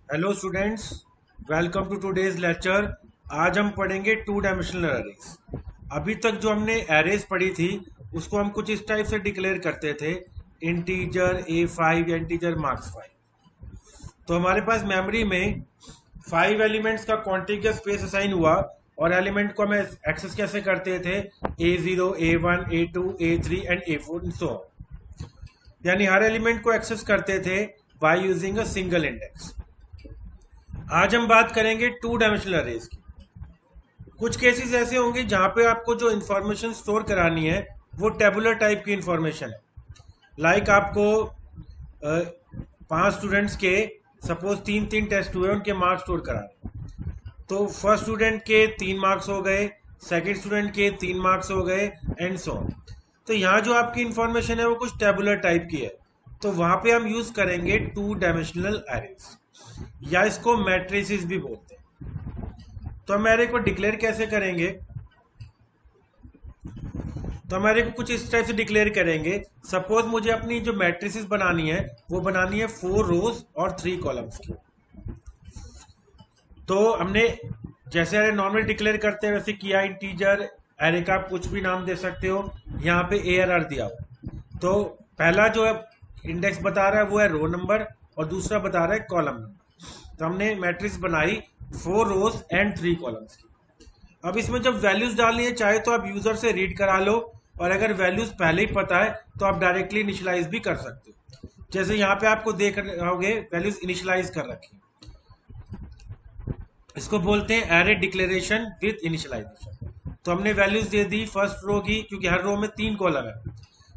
Hello students, welcome to today's lecture. आज हम पढ़ेंगे टू डायमेंशनल एरेज। अभी तक जो हमने एरेज पढ़ी थी उसको हम कुछ इस टाइप से डिक्लेयर करते थे, इंटीजर A5 या इंटीजर मार्क्स 5। तो हमारे पास मेमोरी में 5 एलिमेंट्स का कॉन्टिग्युअस स्पेस असाइन हुआ और एलिमेंट को हम एक्सेस कैसे करते थे, A0, A1, A2, A3 and A4 and so on. यानी हर एलिमेंट को एक्सेस करते थे by using a single index. आज हम बात करेंगे टू डायमेंशनल अरेज की। कुछ केसेस ऐसे होंगे जहां पे आपको जो इंफॉर्मेशन स्टोर करानी है वो टेबुलर टाइप की इंफॉर्मेशन है। आपको 5 स्टूडेंट्स के सपोज 3-3 टेस्ट हुए, उनके मार्क्स स्टोर कराने। तो फर्स्ट स्टूडेंट के 3 मार्क्स हो गए, सेकेंड स्टूडेंट के 3 मार्क्स हो गए एंड सो ऑन। तो यहाँ जो आपकी इंफॉर्मेशन है वो कुछ टेबुलर टाइप की है, तो वहां पे हम यूज करेंगे टू डायमेंशनल एरेज या इसको मैट्रिसेस भी बोलते हैं। तो हम एरे को डिक्लेयर कैसे करेंगे? तो हम एरे को कुछ इस टाइप से डिक्लेयर करेंगे। सपोज मुझे अपनी जो मैट्रिसेस बनानी है वो बनानी है 4 रोज और 3 कॉलम्स की। तो हमने जैसे एरे नॉर्मल डिक्लेयर करते हैं वैसे किया। इंटीजर एरे का आप कुछ भी नाम दे सकते हो। यहाँ पे ARR दिया हो, तो पहला जो है इंडेक्स बता रहा है वो है रो नंबर और दूसरा बता रहा है कॉलम नंबर। तो हमने मैट्रिक्स बनाई 4 रोज एंड 3 कॉलम्स की। अब इसमें जब वैल्यूज डालनी है चाहे तो आप यूजर से रीड करा लो, और अगर वैल्यूज पहले ही पता है तो आप डायरेक्टली इनिशियलाइज भी कर सकते हो। जैसे यहाँ पे आपको देख रहोगे वैल्यूज इनिशियलाइज कर रखी है। इसको बोलते हैं एरे डिक्लेरेशन विद इनिशियलाइजेशन। तो हमने values they the first row की, क्योंकि हर रो में 3 कॉलम है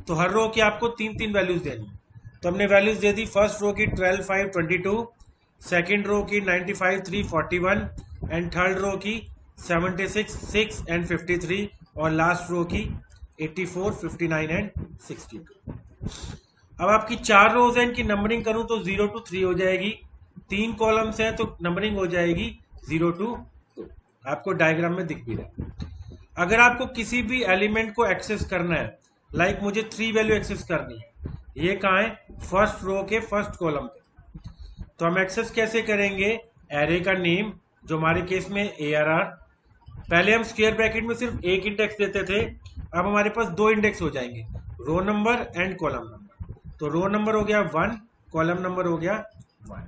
तो हर रो की आपको 3-3 वैल्यूज देनी है। तो हमने values they the first row की 12, 5, 22, सेकेंड रो की 95, 3, 41 एंड थर्ड रो की 76, 6 एंड 53 और लास्ट रो की 84, 59 एंड 62। अब आपकी 4 रोज है, इनकी नंबरिंग करूं तो 0 to 3 हो जाएगी। 3 कॉलम्स है तो नंबरिंग हो जाएगी 0 to 2। आपको डायग्राम में दिख भी रहा है। अगर आपको किसी भी एलिमेंट को एक्सेस करना है, मुझे 3 वैल्यू एक्सेस करनी है, ये कहाँ है? फर्स्ट रो के फर्स्ट कॉलम पे। तो हम एक्सेस कैसे करेंगे? एरे का नेम, जो हमारे केस में ARR। पहले हम स्क्वायर ब्रैकेट में सिर्फ एक इंडेक्स देते थे, अब हमारे पास 2 इंडेक्स हो जाएंगे, row number and column number. तो रो नंबर हो गया 1, कॉलम नंबर हो गया 1।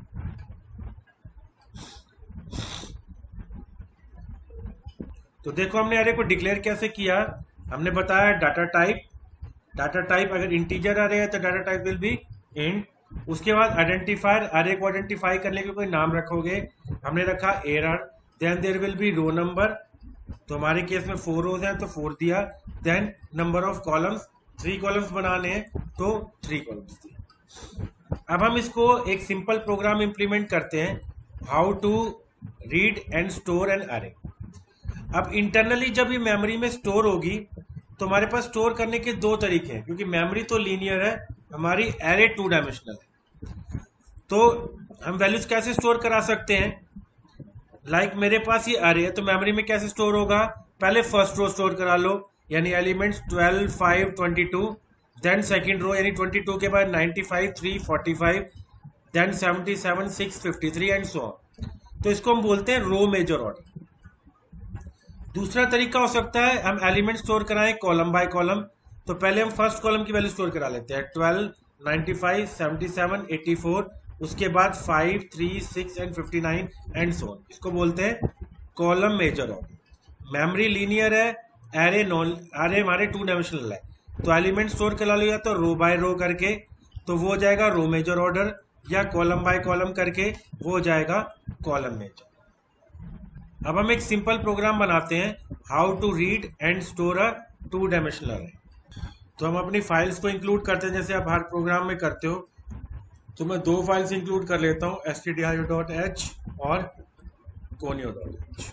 तो देखो हमने एरे को डिक्लेयर कैसे किया। हमने बताया डाटा टाइप। डाटा टाइप अगर इंटीजर अरे है तो data type will be int. उसके बाद आइडेंटिफायर, अरे को आइडेंटिफाई करने के कोई नाम रखोगे। हमने रखा error. Then there will be row number, तो हमारे केस में 4 रोज हैं तो 4 दिया। Then number of columns, 3 columns बनाने हैं तो 3 कॉलम्स दिए। अब हम इसको एक सिंपल प्रोग्राम इंप्लीमेंट करते हैं, how to read and store an array. अब इंटरनली जब ये मेमोरी में स्टोर होगी तो हमारे पास स्टोर करने के 2 तरीके हैं, क्योंकि मेमोरी तो लीनियर है, हमारी एरे 2 डायमेंशनल है। तो हम वैल्यूज कैसे स्टोर करा सकते हैं? मेरे पास ये अरे है तो मेमोरी में कैसे स्टोर होगा? पहले फर्स्ट रो स्टोर करा लो, यानी एलिमेंट्स 12, 5, 22। देन सेकेंड रो यानी 22 के बाद 95, 3, 45, देन 77, 6, 53 एंड सो ऑन। तो इसको हम बोलते हैं रो मेजर ऑर्डर। दूसरा तरीका हो सकता है हम एलिमेंट स्टोर कराएं कॉलम बाय कॉलम। तो पहले हम फर्स्ट कॉलम की वैल्यू स्टोर करा लेते हैं, 12, 95, 77, 84। उसके बाद 5, 3, 6 एंड 59 एंड सो ऑन। इसको बोलते हैं column major order. Memory linear है, एरे नॉन, एरे हमारे 2 डायमेंशनल है। तो एलिमेंट स्टोर करा लिया तो रो बाय रो करके, तो वो हो जाएगा रो मेजर ऑर्डर, या कॉलम बाय कॉलम करके वो हो जाएगा कॉलम मेजर। अब हम एक सिंपल प्रोग्राम बनाते हैं, how to read and store a 2 dimensional array. तो हम अपनी फाइल्स को इंक्लूड करते हैं जैसे आप हर प्रोग्राम में करते हो। तो मैं 2 फाइल्स इंक्लूड कर लेता हूँ, stdio.h और conio.h।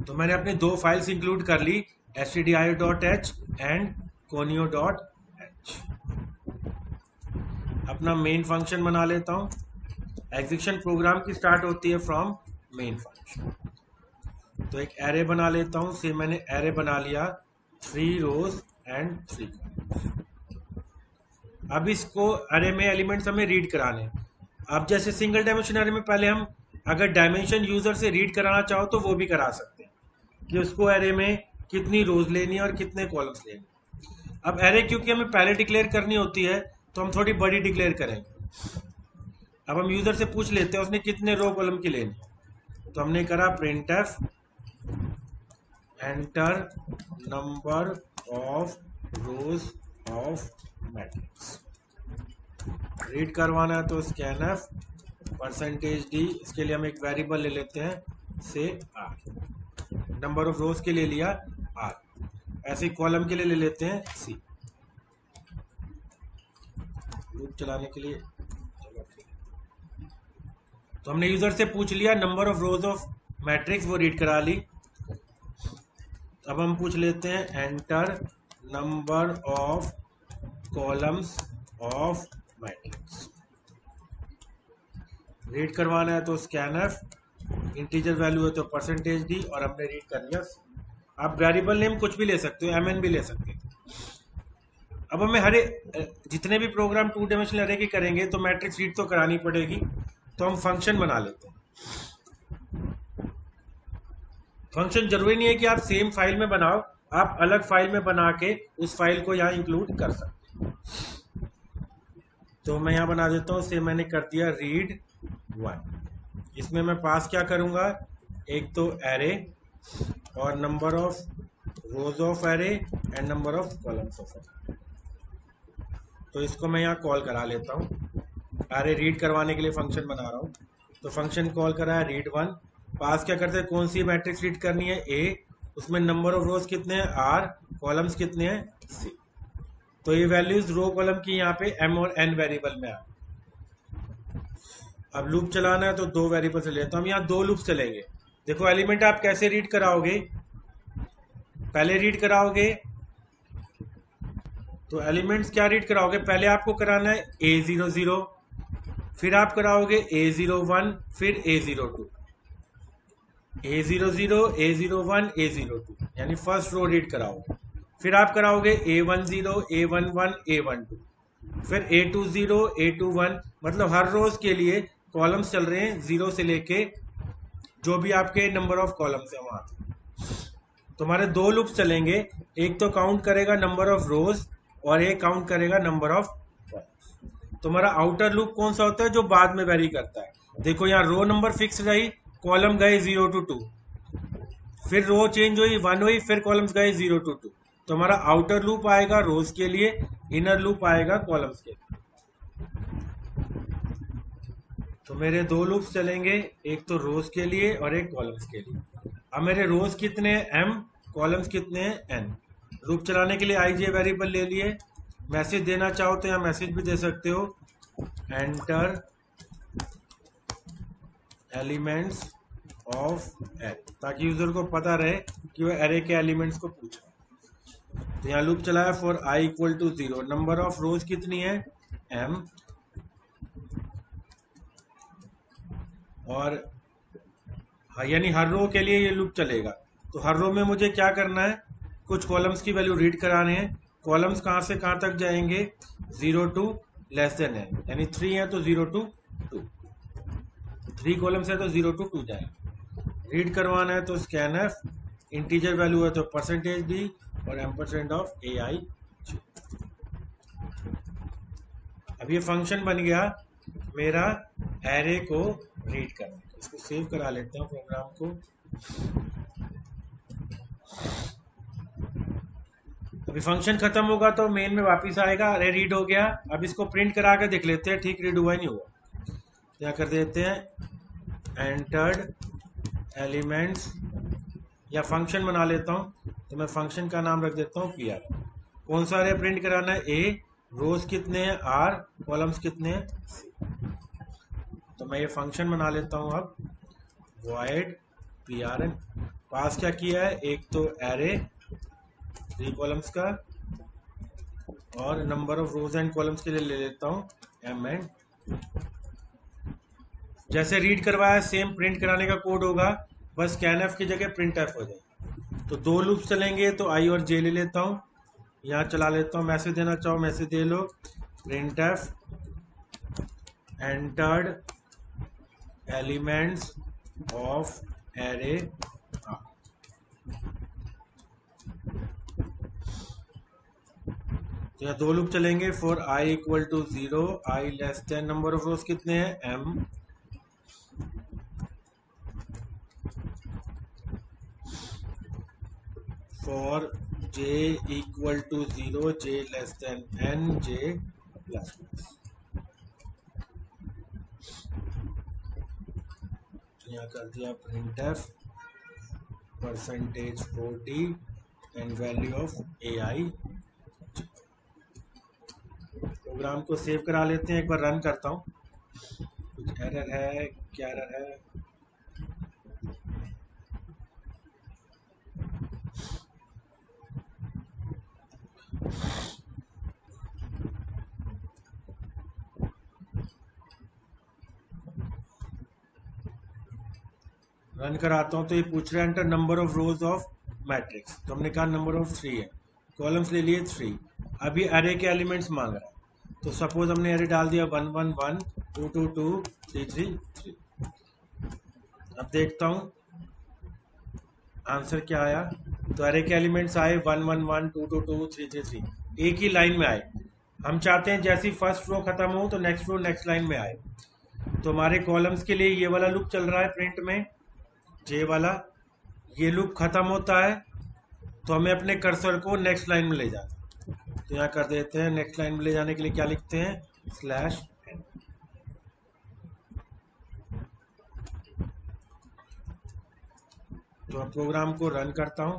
तो मैंने अपनी 2 फाइल्स इंक्लूड कर ली, stdio.h एंड conio.h। अपना मेन फंक्शन बना लेता हूँ। एग्जीक्यूशन प्रोग्राम की स्टार्ट होती है फ्रॉम मेन फंक्शन। तो एक एरे बना लेता हूं, से मैंने एरे बना लिया 3 रोज एंड 3 कॉलम्स। अब इसको एरे में एलिमेंट्स हमें रीड कराने, अब जैसे सिंगल डायमेंशन एरे में पहले हम अगर डायमेंशन यूजर से रीड कराना चाहो तो वो भी करा सकते हैं कि उसको एरे में कितनी रोज लेनी है और कितने कॉलम्स लेने हैं। अब एरे क्योंकि हमें पहले डिक्लेयर करनी होती है तो हम थोड़ी बड़ी डिक्लेयर करेंगे। अब हम यूजर से पूछ लेते हैं उसने कितने रो कॉलम की लेनी है, तो हमने करा printf enter number of rose of matrix. Read करवाना है तो scanf %d, इसके लिए हम एक वेरिएबल ले लेते हैं से r, नंबर ऑफ रोज के लिए लिया r, ऐसे कॉलम के लिए ले लेते हैं c। लूप चलाने के लिए तो हमने यूजर से पूछ लिया number of rose of matrix, वो रीड करा ली। अब हम पूछ लेते हैं enter number of columns of matrix. Read करवाना है तो scanf, इंटीजर वैल्यू है तो %d, और हमने रीड कर लिया। आप वेरिएबल नेम कुछ भी ले सकते हो, mn भी ले सकते हो। अब हमें जितने भी प्रोग्राम 2 डायमेंशनल एरे के करेंगे तो मैट्रिक्स रीड तो करानी पड़ेगी, तो हम फंक्शन बना लेते हैं। फंक्शन जरूरी नहीं है कि आप सेम फाइल में बनाओ, आप अलग फाइल में बना के उस फाइल को यहाँ इंक्लूड कर सकते हैं। तो मैं यहाँ बना देता हूँ, से मैंने कर दिया रीड 1। इसमें मैं पास क्या करूँगा, एक तो एरे और number of rose of array and number of columns of array. तो इसको मैं यहाँ कॉल करा लेता हूँ, एरे रीड करवाने के लिए फंक्शन बना रहा हूँ। तो फंक्शन कॉल करा है रीड 1, पास क्या करते हैं, कौन सी मैट्रिक्स रीड करनी है a, उसमें नंबर ऑफ रोज कितने हैं r, कॉलम्स कितने हैं c। तो ये वैल्यूज रो कॉलम की यहाँ पे m और n वेरिएबल में आ। अब लूप चलाना है तो 2 वेरिएबल से लेता हूँ, हम यहाँ 2 लूप चलेंगे। देखो एलिमेंट आप कैसे रीड कराओगे, पहले रीड कराओगे तो एलिमेंट्स क्या रीड कराओगे, पहले आपको कराना है a00, फिर आप कराओगे a01, फिर a02, a00, a01, a02, यानी फर्स्ट रो रीड कराओगे। फिर आप कराओगे a10, a11, a12, फिर a20, a21, मतलब हर रोज के लिए कॉलम्स चल रहे हैं 0 से लेके जो भी आपके नंबर ऑफ कॉलम्स है वहां। तुम्हारे 2 लूप्स चलेंगे, एक तो काउंट करेगा नंबर ऑफ रोज और एक काउंट करेगा नंबर ऑफ कॉलम्स। तुम्हारा आउटर लूप कौन सा होता है, जो बाद में वेरी करता है। देखो यहाँ रो नंबर फिक्स रही, कॉलम गए 0 to 2, फिर रो चेंज हुई 1 हुई, फिर कॉलम्स गए 0 to 2। तो हमारा आउटर लूप आएगा रोज के लिए, इनर लूप आएगा कॉलम्स के लिए। तो मेरे 2 लूप्स चलेंगे, एक तो रोज के लिए और एक कॉलम्स के लिए। अब मेरे रोज कितने हैं m, कॉलम्स कितने हैं n। लूप चलाने के लिए ij वेरिएबल ले लिए। मैसेज देना चाहो तो यहाँ मैसेज भी दे सकते हो, एंटर एलिमेंट्स ऑफ एरे, ताकि यूजर को पता रहे कि वो एरे के एलिमेंट्स को पूछा। तो यहाँ लूप चलाया फॉर i = 0, नंबर ऑफ रोज कितनी है m, और यानी हर रो के लिए ये लूप चलेगा। तो हर रो में मुझे क्या करना है, कुछ कॉलम्स की वैल्यू रीड कराने हैं। कॉलम्स कहाँ से कहाँ तक जाएंगे, 0 to n, यानी 3 है तो 0 to 2, 3 कॉलम्स है तो 0 to 2 जाएंगे। रीड करवाना है तो scanf, इंटीजर वैल्यू है तो %d और $ai। अब ये फंक्शन बन गया मेरा एरे को रीड करने का। इसको सेव करा लेता हूँ प्रोग्राम को। अभी फंक्शन खत्म होगा तो मेन में वापस आएगा, अरे रीड हो गया। अब इसको प्रिंट करा के देख लेते हैं, ठीक रीड हुआ नहीं हुआ। क्या कर देते हैं, एंटर्ड एलिमेंट्स, या फंक्शन बना लेता हूँ तो मैं फंक्शन का नाम रख देता हूँ pr। कौन सा अरे प्रिंट कराना है, a, रोज कितने हैं r, कॉलम्स कितने हैं c। तो मैं ये फंक्शन बना लेता हूँ। अब void prn, पास क्या किया है, एक तो एरे 3 कॉलम्स का और number of rose and columns के लिए ले लेता हूँ mn। जैसे रीड करवाया सेम प्रिंट कराने का कोड होगा, बस scanf की जगह printf हो जाए। तो 2 लूप्स चलेंगे, तो i और j ले लेता हूँ, यहाँ चला लेता हूँ। मैसेज देना चाहो message they low, printf entered elements of array are। तो यहाँ दो लूप चलेंगे। For i equal to 0, i less than number of rows कितने हैं m, for j equal to 0, j less than n, j plus plus. यहाँ कर दिया printf %40 and value of ai। Program को सेव करा लेते हैं, एक बार रन करता हूँ। कुछ एरर है, क्या एरर है? रन कराता हूँ तो ये पूछ रहा है enter number of rose of matrix. तो हमने कहा नंबर ऑफ 3 है, कॉलम्स ले लिए 3। अभी अरे के एलिमेंट्स मांग रहा है, तो सपोज हमने अरे डाल दिया 1 1 1 2 2 2 3 3 3। अब देखता हूँ आंसर क्या आया। तो अरे के एलिमेंट्स आए 1 1 1 2 2 2 3 3 3, एक ही लाइन में आए। हम चाहते हैं जैसी फर्स्ट रो खत्म हो तो नेक्स्ट रो नेक्स्ट लाइन में आए। तो हमारे कॉलम्स के लिए ये वाला लूप चल रहा है प्रिंट में, जे वाला। ये लूप खत्म होता है तो हमें अपने कर्सर को नेक्स्ट लाइन में ले जाना। तो यहाँ कर देते हैं, नेक्स्ट लाइन में ले जाने के लिए क्या लिखते हैं, /n। तो अब प्रोग्राम को रन करता हूं।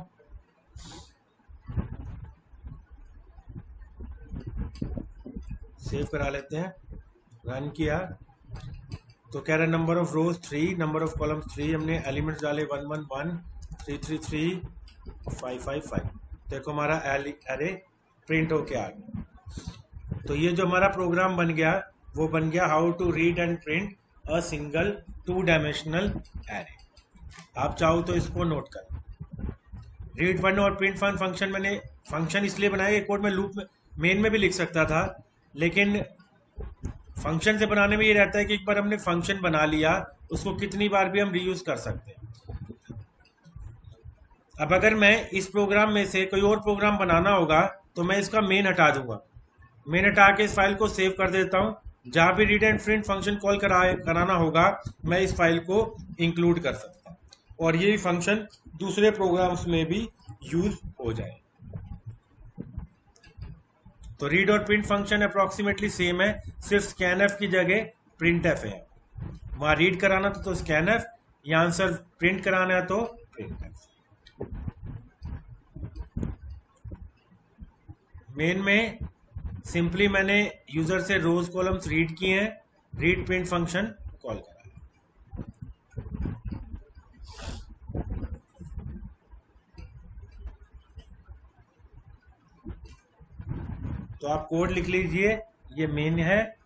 सेव करा लेते हैं, रन किया तो कह रहा है number of rose 3, number of columns 3। हमने एलिमेंट्स डाले 1 1 1 3 3 3 5 5 5। देखो हमारा अरे प्रिंट होके आ गया। तो ये जो हमारा प्रोग्राम बन गया वो बन गया how to read and print a single 2 dimensional array. आप चाहो तो इसको नोट करें। रीड वन और प्रिंट वन फंक्शन मैंने फंक्शन इसलिए बनाया, कोड में लूप में मेन में भी लिख सकता था, लेकिन फंक्शन से बनाने में ये रहता है कि एक बार हमने फंक्शन बना लिया उसको कितनी बार भी हम रीयूज कर सकते हैं। अब अगर मैं इस प्रोग्राम में से कोई और प्रोग्राम बनाना होगा तो मैं इसका मेन हटा दूंगा। मेन हटा के इस फाइल को सेव कर देता हूं। जहां भी read and print function call कराना होगा मैं इस फाइल को इंक्लूड कर सकता हूं, और ये फंक्शन दूसरे प्रोग्राम्स में भी यूज हो जाए। तो रीड और प्रिंट फंक्शन अप्रोक्सीमेटली सेम है, सिर्फ स्कैनएफ की जगह प्रिंटएफ है। वहां रीड कराना तो स्कैनएफ, या आंसर प्रिंट कराना है तो प्रिंटएफ। मेन में सिंपली मैंने यूजर से रोज कॉलम्स रीड किए हैं, रीड प्रिंट फंक्शन कॉल करा है। तो आप कोड लिख लीजिए, ये मेन है।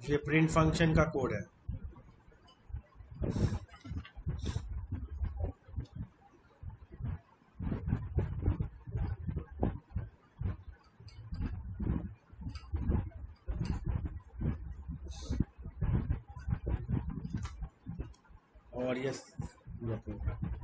ये प्रिंट फंक्शन का कोड है। और ये पूरा प्रोग्राम